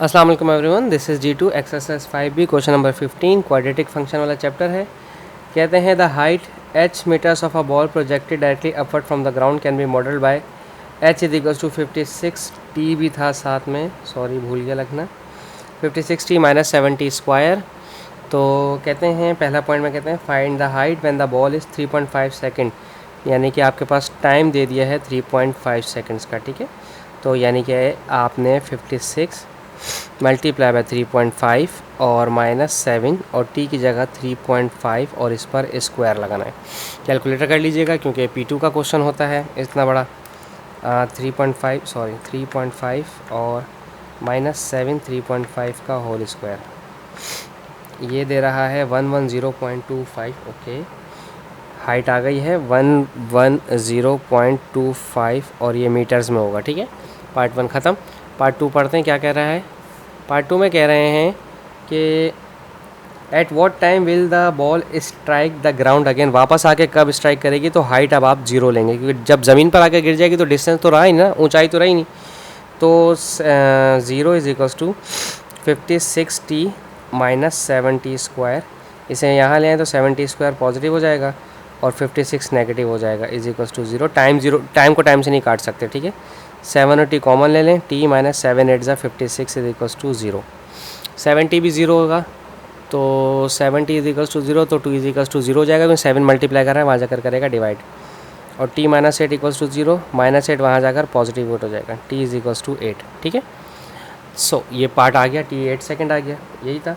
अस्सलाम वालेकुम everyone, this is G2 exercise 5B question number 15 quadratic function वाला chapter है। कहते हैं the height h metres of a ball projected directly upward from the ground can be modelled by h is equals to 56t भी था साथ में, sorry भूल गया लिखना, 56t माइनस 70 स्क्वायर। तो कहते हैं पहला पॉइंट में कहते हैं find the height when the ball is 3.5 second, यानी कि आपके पास टाइम दे दिया है 3.5 सेकेंड्स का। ठीक है, तो यानी कि आपने 56 मल्टीप्लाई बाय 3.5 और -7 और t की जगह 3.5 और इस पर स्क्वायर लगाना है। कैलकुलेटर कर लीजिएगा क्योंकि P2 का क्वेश्चन होता है इतना बड़ा। 3.5 और -7 3.5 का होल स्क्वायर, ये दे रहा है 110.25। ओके, हाइट आ गई है 110.25 और ये मीटर्स में होगा। ठीक है, पार्ट 1 ख़त्म। पार्ट 2 पढ़ते हैं क्या कह रहा है। पार्ट 2 में कह रहे हैं कि at what time will the ball strike the ground again, वापस आके कब स्ट्राइक करेगी। तो हाइट अब आप 0 लेंगे क्योंकि जब ज़मीन पर आके गिर जाएगी तो डिस्टेंस तो रहा ही ना, ऊंचाई तो रही नहीं। तो 0 is equals to 56t minus 70 square, इसे यहाँ ले आए तो 70 स्क्वायर पॉजिटिव हो जाएगा और 56 नेगेटिव हो जाएगा, इज इक्वल्स टू 0। टाइम को टाइम से नहीं काट सकते। ठीक है, 7 और t कॉमन ले लें, t माइनस 7 8 ज़ा 56 इज इक्वल्स टू 0। 70 भी 0 होगा तो 70 इज इक्वल्स टू 0, तो 2 इज इक्वल्स टू 0 हो जाएगा क्योंकि 7 मल्टीप्लाई कर रहा है, वहाँ जाकर करेगा डिवाइड, और t माइनस 8 इक्वल्स टू 0, -8 वहाँ जाकर पॉजिटिव वोट हो जाएगा, t इज इक्वल्स टू 8। ठीक है, सो ये पार्ट आ गया, t 8 सेकेंड आ गया, यही था।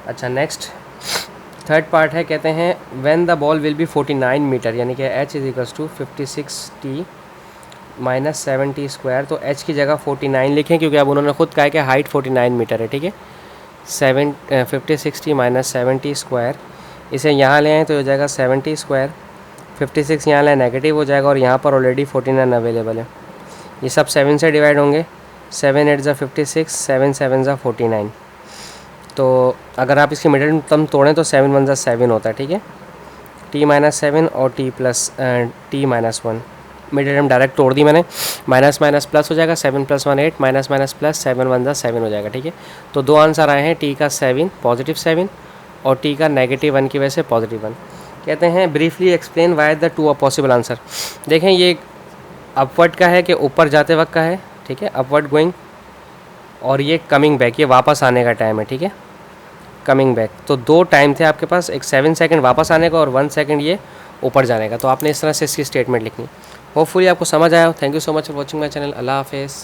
अच्छा, नेक्स्ट थर्ड पार्ट है, कहते हैं when the ball will be 49 metre, यानी कि h is equals to 56t minus 70 square. तो h की जगह 49 लिखें क्योंकि अब उन्होंने खुद कहा है कि हाइट 49 मीटर है। ठीक है, 56t माइनस 70 स्क्वायर, इसे यहाँ ले आए तो हो जाएगा 70 स्क्वायर, 56 यहाँ ले नेगेटिव हो जाएगा और यहाँ पर ऑलरेडी 49 अवेलेबल है। ये सब 7 से डिवाइड होंगे, 7 8 ज़ा 56, 7 7 ज़ा 49। तो अगर आप इसकी मिडिल टर्म तोड़ें तो 7 1 ज़ा 7 होता है। ठीक है, t माइनस 7 और t plus t minus 1, middle term direct तोड़ दी मैंने, माइनस माइनस प्लस हो जाएगा, 7 + 1 8, माइनस माइनस प्लस, 7 1 ज़ा 7 हो जाएगा। ठीक है, तो दो आंसर आए हैं, t का 7 पॉजिटिव 7 और t का -1 की वजह से पॉजिटिव 1। कहते हैं briefly explain why the two possible answer. देखें ये अपवर्ड का है कि ऊपर जाते वक्त का है। ठीक है, अपवर्ड गोइंग, और ये कमिंग बैक, ये वापस आने का टाइम है। ठीक है, कमिंग बैक, तो दो टाइम थे आपके पास, एक 7 सेकंड वापस आने का और 1 सेकंड ये ऊपर जाने का। तो आपने इस तरह से इसकी स्टेटमेंट लिखनी। होपफुली आपको समझ आया हो। Thank you so much for watching my channel. अल्लाह हाफिज़।